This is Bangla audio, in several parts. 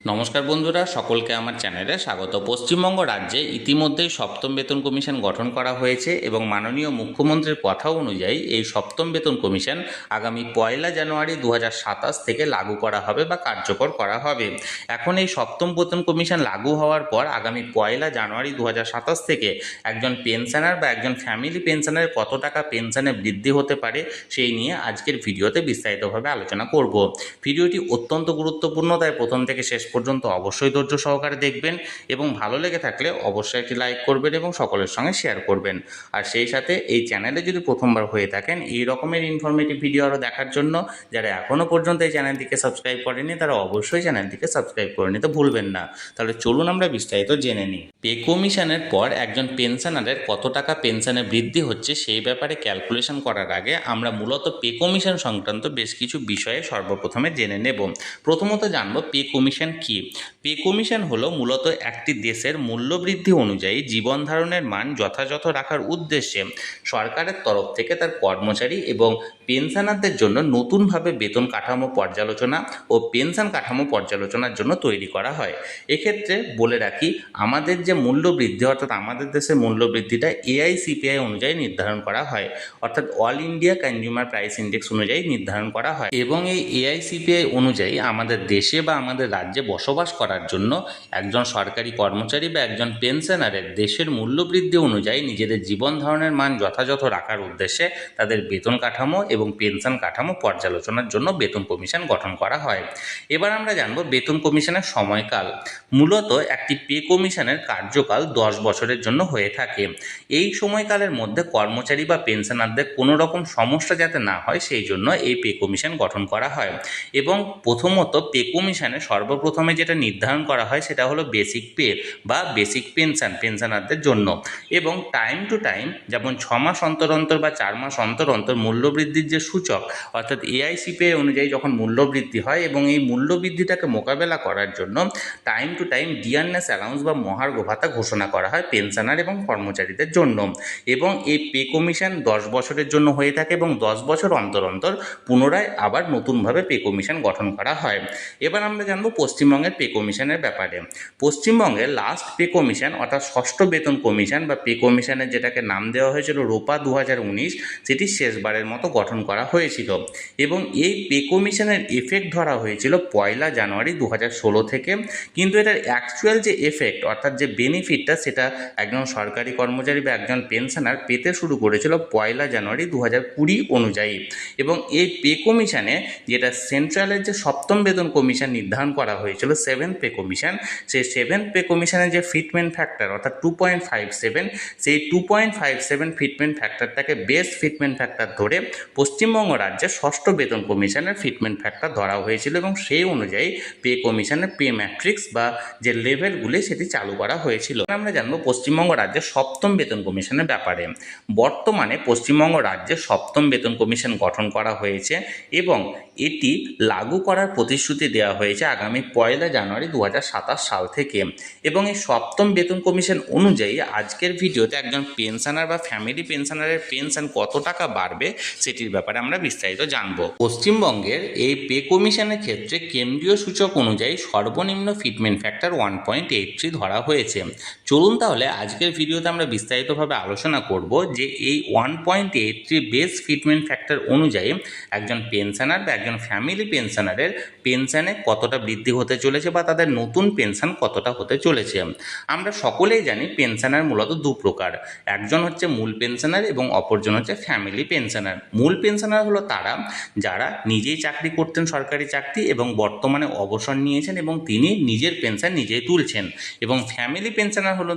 নমস্কার বন্ধুরা, সকলকে আমার চ্যানেলে স্বাগত। পশ্চিমবঙ্গ রাজ্যে ইতিমধ্যেই সপ্তম বেতন কমিশন গঠন করা হয়েছে এবং মাননীয় মুখ্যমন্ত্রীর কথা অনুযায়ী এই সপ্তম বেতন কমিশন আগামী 1 জানুয়ারি 2027 থেকে লাগু করা হবে বা কার্যকর করা হবে। এখন এই সপ্তম বেতন কমিশন লাগু হওয়ার পর আগামী 1 জানুয়ারি 2027 থেকে একজন পেনশনার বা একজন ফ্যামিলি পেনশনারের কত টাকা পেনশনে বৃদ্ধি হতে পারে সেই নিয়ে আজকের ভিডিওতে বিস্তারিতভাবে আলোচনা করব। ভিডিওটি অত্যন্ত গুরুত্বপূর্ণ, তাই প্রথম থেকে শেষ পর্যন্ত অবশ্যই ধৈর্য সহকারে দেখবেন এবং ভালো লেগে থাকলে অবশ্যই একটি লাইক করবেন এবং সকলের সঙ্গে শেয়ার করবেন। আর সেই সাথে এই চ্যানেলে যদি প্রথমবার হয়ে থাকেন এই রকমের ইনফরমেটিভ ভিডিও আরও দেখার জন্য যারা এখনও পর্যন্ত এই চ্যানেলটিকে সাবস্ক্রাইব করেনি তারা অবশ্যই চ্যানেলটিকে সাবস্ক্রাইব করে নিতে ভুলবেন না। তাহলে চলুন আমরা বিস্তারিত জেনে নিই। পে কমিশনের পর একজন পেনশনারের কত টাকা পেনশনে বৃদ্ধি হচ্ছে সেই ব্যাপারে ক্যালকুলেশন করার আগে আমরা মূলত পে কমিশন সংক্রান্ত বেশ কিছু বিষয়ে সর্বপ্রথমে জেনে নেব। প্রথমত জানব পে কমিশন কি। পে কমিশন হলো মূলত একটি দেশের মূল্যবৃদ্ধি অনুযায়ী জীবন ধারণের মান যথাযথ রাখার উদ্দেশ্যে সরকারের তরফ থেকে তার কর্মচারী এবং পেনশনারদের জন্য নতুনভাবে বেতন কাঠামো পর্যালোচনা ও পেনশন কাঠামো পর্যালোচনার জন্য তৈরি করা হয়। এক্ষেত্রে বলে রাখি, আমাদের যে মূল্যবৃদ্ধি অর্থাৎ আমাদের দেশের মূল্যবৃদ্ধিটা এআইসিপিআই অনুযায়ী নির্ধারণ করা হয়, অর্থাৎ all India consumer price index অনুযায়ী নির্ধারণ করা হয় এবং এই এআইসিপিআই অনুযায়ী আমাদের দেশে বা আমাদের রাজ্যে বসবাস করার জন্য একজন সরকারি কর্মচারী বা একজন পেনশনারের দেশের মূল্যবৃদ্ধি অনুযায়ী নিজেদের জীবন ধারণের মান যথাযথ রাখার উদ্দেশ্যে তাদের বেতন কাঠামো এবং পেনশন কাঠামো পর্যালোচনার জন্য বেতন কমিশন গঠন করা হয়। এবার আমরা জানব বেতন কমিশনের সময়কাল। মূলত একটি পে কমিশনের কার্যকাল 10 বছরের জন্য হয়ে থাকে। এই সময়কালের মধ্যে কর্মচারী বা পেনশনারদের কোনো রকম সমস্যা যাতে না হয় সেই জন্য এই পে কমিশন গঠন করা হয়। এবং প্রথমত পে কমিশনে সর্বপ্রথমে যেটা নির্ধারণ করা হয় সেটা হলো বেসিক পে বা বেসিক পেনশনারদের জন্য। এবং টাইম টু টাইম, যেমন 6 মাস অন্তর অন্তর বা 4 মাস অন্তর অন্তর মূল্যবৃদ্ধির যে সূচক অর্থাৎ এআইসিপিআই অনুযায়ী যখন মূল্যবৃদ্ধি হয় এবং এই মূল্যবৃদ্ধিটাকে মোকাবেলা করার জন্য time to time dearness allowance বা মহার্ঘ ভাতা ঘোষণা করা হয় পেনশনার এবং কর্মচারীদের জন্য। এবং এই পে কমিশন 10 বছরের জন্য হয়ে থাকে এবং 10 বছর অন্তর অন্তর পুনরায় আবার নতুনভাবে পে কমিশন গঠন করা হয়। এবার আমরা জানবো পশ্চিমবঙ্গের পে কমিশনের ব্যাপারে। পশ্চিমবঙ্গের লাস্ট পে কমিশন অর্থাৎ ষষ্ঠ বেতন কমিশন বা পে কমিশনের যেটাকে নাম দেওয়া হয়েছিল রোপা 2019, সেটি শেষবারের মতো গঠন করা হয়েছিল এবং এই পে কমিশনের এফেক্ট ধরা হয়েছিল 1 জানুয়ারি 2016 থেকে। কিন্তু এটার অ্যাকচুয়াল যে এফেক্ট অর্থাৎ যে বেনিফিটটা সেটা একজন সরকারি কর্মচারী বা একজন পেনশনার পেতে শুরু করেছিল 1 জানুয়ারি 2020 অনুযায়ী। এবং এই পে কমিশনে যেটা সেন্ট্রালের যে সপ্তম বেতন কমিশন নির্ধারণ করা হয়েছিল 7th পে কমিশন, সেই 7th পে কমিশনের যে ফিটমেন্ট ফ্যাক্টর অর্থাৎ 2.57, সেই 2.57 ফিটমেন্ট ফ্যাক্টরটাকে বেস্ট ফিটমেন্ট ফ্যাক্টর ধরে পশ্চিমবঙ্গ রাজ্যের ষষ্ঠ বেতন কমিশনের ফিটমেন্ট ফ্যাক্টর ধরা হয়েছিল এবং সেই অনুযায়ী পে কমিশনের পে ম্যাট্রিক্স বা যে লেভেলগুলি সেটি চালু করা হয়েছিল। আমরা জানবো পশ্চিমবঙ্গ রাজ্যের সপ্তম বেতন কমিশনের ব্যাপারে। বর্তমানে পশ্চিমবঙ্গ রাজ্যে সপ্তম বেতন কমিশন গঠন করা হয়েছে এবং এটি লাগু করার প্রতিশ্রুতি দেওয়া হয়েছে আগামী 1 জানুয়ারি 2027 সাল থেকে। এবং এই সপ্তম বেতন কমিশন অনুযায়ী আজকের ভিডিওতে একজন পেনশনার বা ফ্যামিলি পেনশনারের পেনশন কত টাকা বাড়বে সেটির ব্যাপারে আমরা বিস্তারিত জানব। পশ্চিমবঙ্গের এই পে কমিশনের ক্ষেত্রে কেন্দ্রীয় সূচক অনুযায়ী সর্বনিম্ন ফিটমেন্ট ফ্যাক্টর 1.83 ধরা হয়েছে। চলুন তাহলে আজকের ভিডিওতে আমরা বিস্তারিতভাবে আলোচনা করব যে এই 1.83 বেস ফিটমেন্ট ফ্যাক্টর অনুযায়ী একজন পেনশনার বা একজন ফ্যামিলি পেনশনারের পেনশনে কতটা বৃদ্ধি হতে চলেছে বা তাদের নতুন পেনশন কতটা হতে চলেছে। আমরা সকলেই জানি পেনশনার মূলত দু প্রকার, একজন হচ্ছে মূল পেনশনার এবং অপরজন হচ্ছে ফ্যামিলি পেনশনার। মূল পেনশনার হলো তারা যারা নিজেই চাকরি করতেন সরকারি চাকরি এবং বর্তমানে অবসর নিয়েছেন এবং তিনি নিজের পেনশন নিজেই তুলছেন। এবং ফ্যামিলি পেনশনার হলো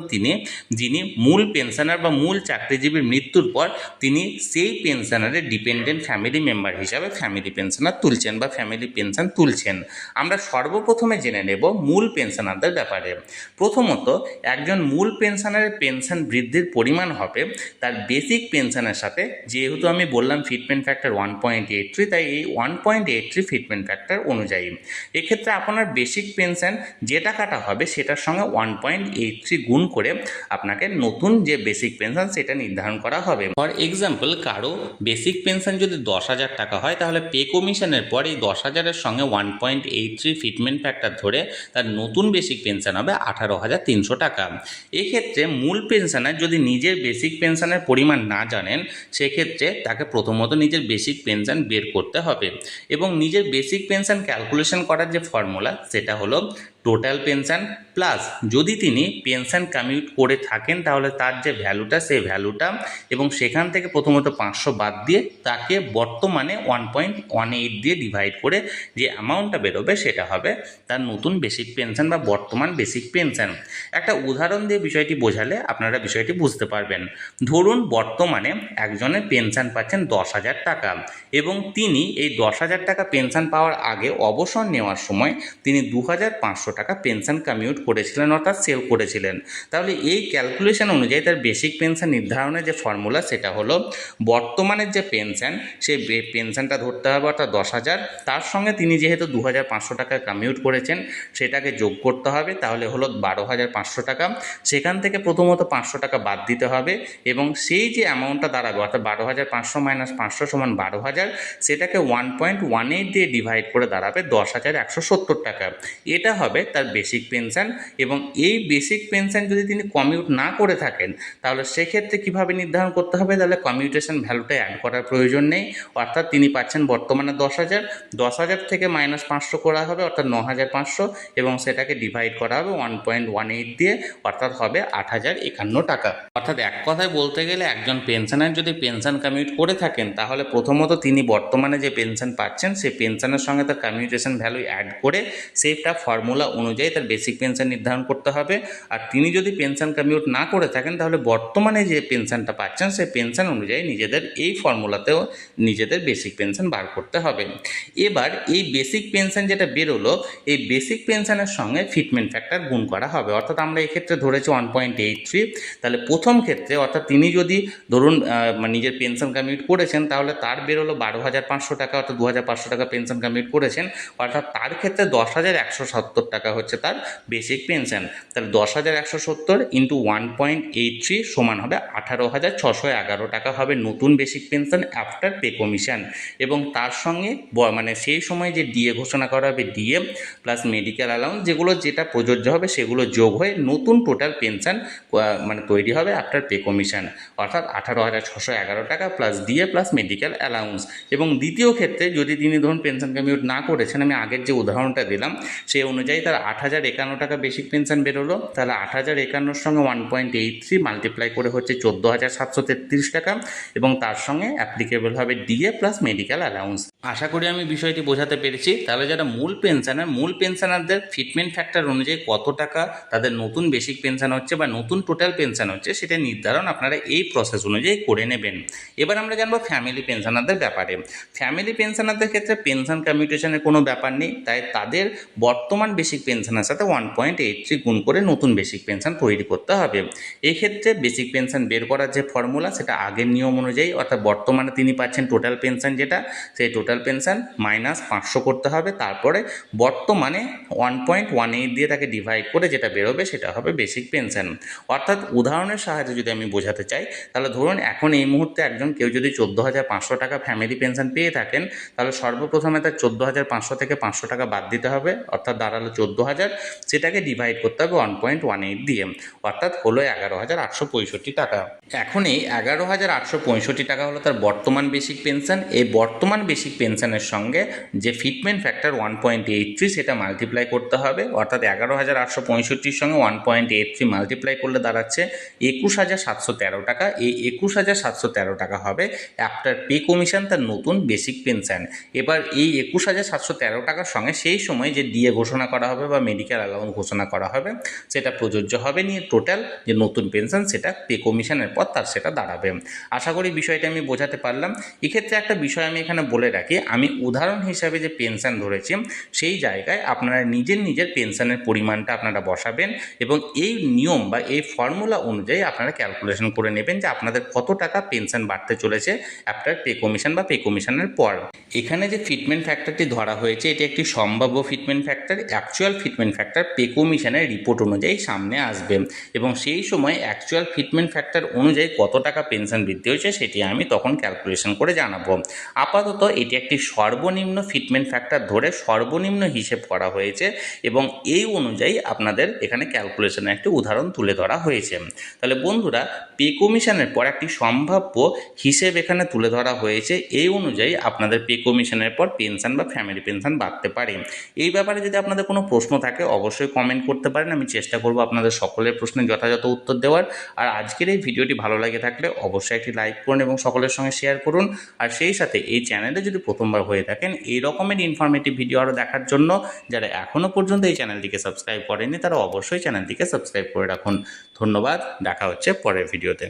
যিনি মূল পেনশনার বা মূল চাকরিজীবীর মৃত্যুর পর তিনি সেই পেনশনারের ডিপেন্ডেন্ট ফ্যামিলি মেম্বার হিসাবে ফ্যামিলি পেনশনার তুলছেন বা ফ্যামিলি পেনশন তুলছেন। আমরা সর্বপ্রথমে জেনে নেব মূল পেনশনারদের ব্যাপারে। প্রথমত, একজন মূল পেনশনারের পেনশন বৃদ্ধির পরিমাণ হবে তার বেসিক পেনশনের সাথে, যেহেতু আমি বললাম ফিটমেন্ট ফ্যাক্টর 1.83, তাই এই 1.83 ফিটমেন্ট ফ্যাক্টর অনুযায়ী এক্ষেত্রে আপনার বেসিক পেনশন যে টাকাটা হবে সেটার সঙ্গে 1.83 গুণ করে আপনাকে নতুন যে বেসিক পেনশন সেটা নির্ধারণ করা হবে। ফর এক্সাম্পল, কারো বেসিক পেনশন যদি 10,000 টাকা হয়, তাহলে পে কমিশনের পর এই 10,000-এর সঙ্গে 1.83 ফিটমেন্ট ফ্যাক্টর ধরে তার নতুন বেসিক পেনশন হবে 18,300 টাকা। এক্ষেত্রে মূল পেনশনার যদি নিজের বেসিক পেনশনের পরিমাণ না জানেন, সেক্ষেত্রে তাকে প্রথমত নিজের বেসিক পেনশন বের করতে হবে এবং নিজের বেসিক পেনশন ক্যালকুলেশন করার যে ফর্মুলা সেটা হলো টোটাল পেনশন প্লাস যদি তিনি পেনশন কমিউট করে থাকেন তাহলে তার যে ভ্যালুটা সেই ভ্যালুটা এবং সেখান থেকে প্রথমত 500 বাদ দিয়ে তাকে বর্তমানে 1.18 দিয়ে ডিভাইড করে যে অ্যামাউন্টটা বেরোবে সেটা হবে তার নতুন বেসিক পেনশন বা বর্তমান বেসিক পেনশন। একটা উদাহরণ দিয়ে বিষয়টি বোঝালে আপনারা বিষয়টি বুঝতে পারবেন। ধরুন বর্তমানে একজনের পেনশন পাচ্ছেন 10,000 টাকা এবং তিনি এই 10,000 টাকা পেনশন পাওয়ার আগে অবসর নেওয়ার সময় তিনি 2,500 টাকা পেনশন কমিউট করেছিলেন, অর্থাৎ সেল করেছিলেন। তাহলে এই ক্যালকুলেশন অনুযায়ী তার বেসিক পেনশন নির্ধারণের যে ফর্মুলা সেটা হলো বর্তমানের যে পেনশন সেই পেনশনটা ধরতে হবে অর্থাৎ 10,000, তার সঙ্গে তিনি যেহেতু 2,500 টাকা কমিউট করেছেন সেটাকে যোগ করতে হবে, তাহলে হলো 12,500 টাকা। সেখান থেকে প্রথমত 500 টাকা বাদ দিতে হবে এবং সেই যে অ্যামাউন্টটা দাঁড়াবে অর্থাৎ 12,500 মাইনাস 500 সমান 12,000, সেটাকে 1.18 দিয়ে ডিভাইড করে দাঁড়াবে 10,170 টাকা। এটা হবে তার বেসিক পেনশন এবং এই বেসিক পেনশন যদি তিনি কমিউট না করে থাকেন তাহলে সেক্ষেত্রে কিভাবে নির্ধারণ করতে হবে, তাহলে কমিউটেশন ভ্যালুটা অ্যাড করার প্রয়োজন নেই, অর্থাৎ তিনি পাচ্ছেন বর্তমানে 10,000 থেকে মাইনাস 500 করা হবে অর্থাৎ 9,500 এবং সেটাকে ডিভাইড করা হবে 1.18 দিয়ে অর্থাৎ হবে 8,051 টাকা। অর্থাৎ এক কথায় বলতে গেলে একজন পেনশনার যদি পেনশন কমিউট করে থাকেন তাহলে প্রথমত তিনি বর্তমানে যে পেনশন পাচ্ছেন সেই পেনশনের সঙ্গে তার কমিউটেশন ভ্যালু অ্যাড করে সেইটা ফর্মুলা অনুযায়ী তার বেসিক পেনশন নির্ধারণ করতে হবে। আর তিনি যদি পেনশন কমিউট না করে থাকেন তাহলে বর্তমানে যে পেনশনটা পাচ্ছেন সেই পেনশন অনুযায়ী নিজেদের এই ফর্মুলাতেও নিজেদের বেসিক পেনশন বার করতে হবে। এবার এই বেসিক পেনশন যেটা বেরোলো এই বেসিক পেনশনের সঙ্গে ফিটমেন্ট ফ্যাক্টর গুণ করা হবে, অর্থাৎ আমরা এক্ষেত্রে ধরেছি 1.83। তাহলে প্রথম ক্ষেত্রে অর্থাৎ তিনি যদি ধরুন নিজের পেনশন কমিউট করেছেন তাহলে তার বেরোলো 12,500 টাকা অর্থাৎ 2,500 টাকা পেনশন কমিউট করেছেন, অর্থাৎ তার ক্ষেত্রে 10,170 টাকা হচ্ছে তার বেসিক পেনশন। তাহলে 10,170 ইন্টু 1.83 সমান হবে 18,611 টাকা হবে নতুন basic pension after pay commission. এবং তার সঙ্গে মানে সেই সময় যে ডিএ ঘোষণা করা হবে ডিএ প্লাস মেডিকেল অ্যালাউন্স যেটা প্রযোজ্য হবে সেগুলো যোগ হয়ে নতুন টোটাল পেনশন মানে তৈরি হবে আফটার পে কমিশন, অর্থাৎ 18,611 টাকা plus DA plus medical allowance. এবং দ্বিতীয় ক্ষেত্রে যদি তিনি ধরুন পেনশন কমিউট না করেছেন, আমি আগের যে উদাহরণটা দিলাম সেই অনুযায়ী তার 8,051 টাকা বেসিক পেনশন বেরোলো, তাহলে 8,051 সঙ্গে 1.83 মাল্টিপ্লাই করে হচ্ছে 14,733 টাকা এবং তার সঙ্গে অ্যাপ্লিকেবল হবে ডিএ প্লাস মেডিকেল অ্যালাউন্স। আশা করি আমি বিষয়টি বোঝাতে পেরেছি। তাহলে যারা মূল পেনশনারদের ফিটমেন্ট ফ্যাক্টর অনুযায়ী কত টাকা তাদের নতুন বেসিক পেনশন হচ্ছে বা নতুন টোটাল পেনশন হচ্ছে সেটা নির্ধারণ আপনারা এই প্রসেস অনুযায়ী করে নেবেন। এবার আমরা জানবো ফ্যামিলি পেনশনারদের ব্যাপারে। ফ্যামিলি পেনশনারদের ক্ষেত্রে পেনশন কমিউটেশনের কোনো ব্যাপার নেই, তাই তাদের বর্তমান বেসিক পেনশনের সাথে 1.83 গুণ করে নতুন বেসিক পেনশন তৈরি করতে হবে। এক্ষেত্রে বেসিক পেনশন বের করার যে ফর্মুলা সেটা আগের নিয়ম অনুযায়ী, অর্থাৎ বর্তমানে তিনি পাচ্ছেন টোটাল পেনশন যেটা সেই টোটাল পেনশন মাইনাস 500 করতে হবে, তারপরে বর্তমানে 1.18 দিয়ে তাকে ডিভাইড করে যেটা বেরোবে সেটা হবে বেসিক পেনশন। অর্থাৎ উদাহরণের সাহায্যে যদি আমি বোঝাতে চাই তাহলে ধরুন এখন এই মুহূর্তে কেউ যদি 14,500 টাকা ফ্যামিলি পেনশন পেয়ে থাকেন তাহলে সর্বপ্রথমে তার 14,500 থেকে 500 টাকা বাদ দিতে হবে অর্থাৎ দাঁড়ালো 14,000, সেটাকে ডিভাইড করতে হবে 1.18 দিয়ে অর্থাৎ হলো 11,865 টাকা। এখন এই 11,865 টাকা হলো তার বর্তমান বেসিক পেনশন। এই বর্তমান বেসিক পেনশনের সঙ্গে যে ফিটমেন্ট ফ্যাক্টর 1.83 সেটা মাল্টিপ্লাই করতে হবে, অর্থাৎ 11,865 সঙ্গে 1.83 মাল্টিপ্লাই করলে দাঁড়াচ্ছে 21,713 টাকা। এই 21,713 টাকা হবে আফটার পে কমিশন তার নতুন বেসিক পেনশন। এবার এই 21,713 টাকার সঙ্গে সেই সময় যে ডিএ ঘোষণা করা হবে বা মেডিকেল অ্যালাউন্স ঘোষণা করা হবে সেটা প্রযোজ্য হবে নিয়ে টোটাল যে নতুন পেনশন সেটা পে কমিশনের পর তার সেটা দাঁড়াবে। আশা করি বিষয়টা আমি বোঝাতে পারলাম। এক্ষেত্রে একটা বিষয় আমি এখানে বলে রাখি, আমি উদাহরণ হিসাবে যে পেনশন ধরেছি সেই জায়গায় আপনারা নিজের পেনশনের পরিমাণটা আপনারা বসাবেন এবং এই নিয়ম বা এই ফর্মুলা অনুযায়ী আপনারা ক্যালকুলেশন করে নেবেন যে আপনাদের কত টাকা পেনশন বাড়তে চলেছে আফটার পে কমিশন বা পে কমিশনের পর। এখানে যে ফিটমেন্ট ফ্যাক্টরটি ধরা হয়েছে এটি একটি সম্ভাব্য fitment factor. Actual actual fitment factor pay কমিশনের রিপোর্ট অনুযায়ী সামনে আসবে এবং সেই সময় অ্যাকচুয়াল ফিটমেন্ট ফ্যাক্টর অনুযায়ী কত টাকা পেনশন বৃদ্ধি হয়েছে সেটি আমি তখন ক্যালকুলেশন করে জানাবো। আপাতত এটি একটি সর্বনিম্ন ফিটমেন্ট ফ্যাক্টর ধরে সর্বনিম্ন হিসেব করা হয়েছে এবং এই অনুযায়ী আপনাদের এখানে ক্যালকুলেশনের একটি উদাহরণ তুলে ধরা হয়েছে। তাহলে বন্ধুরা, পে কমিশনের পর একটি সম্ভাব্য হিসেব এখানে তুলে ধরা হয়েছে। এই অনুযায়ী আপনাদের পে কমিশনের পর পেনশন বা ফ্যামিলি পেনশন বাড়তে পারে। এই ব্যাপারে যদি আপনাদের কোনো প্রশ্ন থাকে অবশ্যই কমেন্ট করতে পারেন, আমি চেষ্টা করব আপনাদের সকলের প্রশ্নের যথাযথ উত্তর দেওয়ার। আর আজকের এই ভিডিওটি ভালো লাগে থাকলে অবশ্যই একটি লাইক করুন এবং সকলের সঙ্গে শেয়ার করুন। আর সেই সাথে এই চ্যানেলে যদি প্রথমবার হয়ে থাকেন এই রকমের ইনফরমেটিভ ভিডিও আরও দেখার জন্য যারা এখনও পর্যন্ত এই চ্যানেলটিকে সাবস্ক্রাইব করেনি তারা অবশ্যই চ্যানেলটিকে সাবস্ক্রাইব করে রাখুন। ধন্যবাদ, দেখা হচ্ছে পরের ভিডিওতে।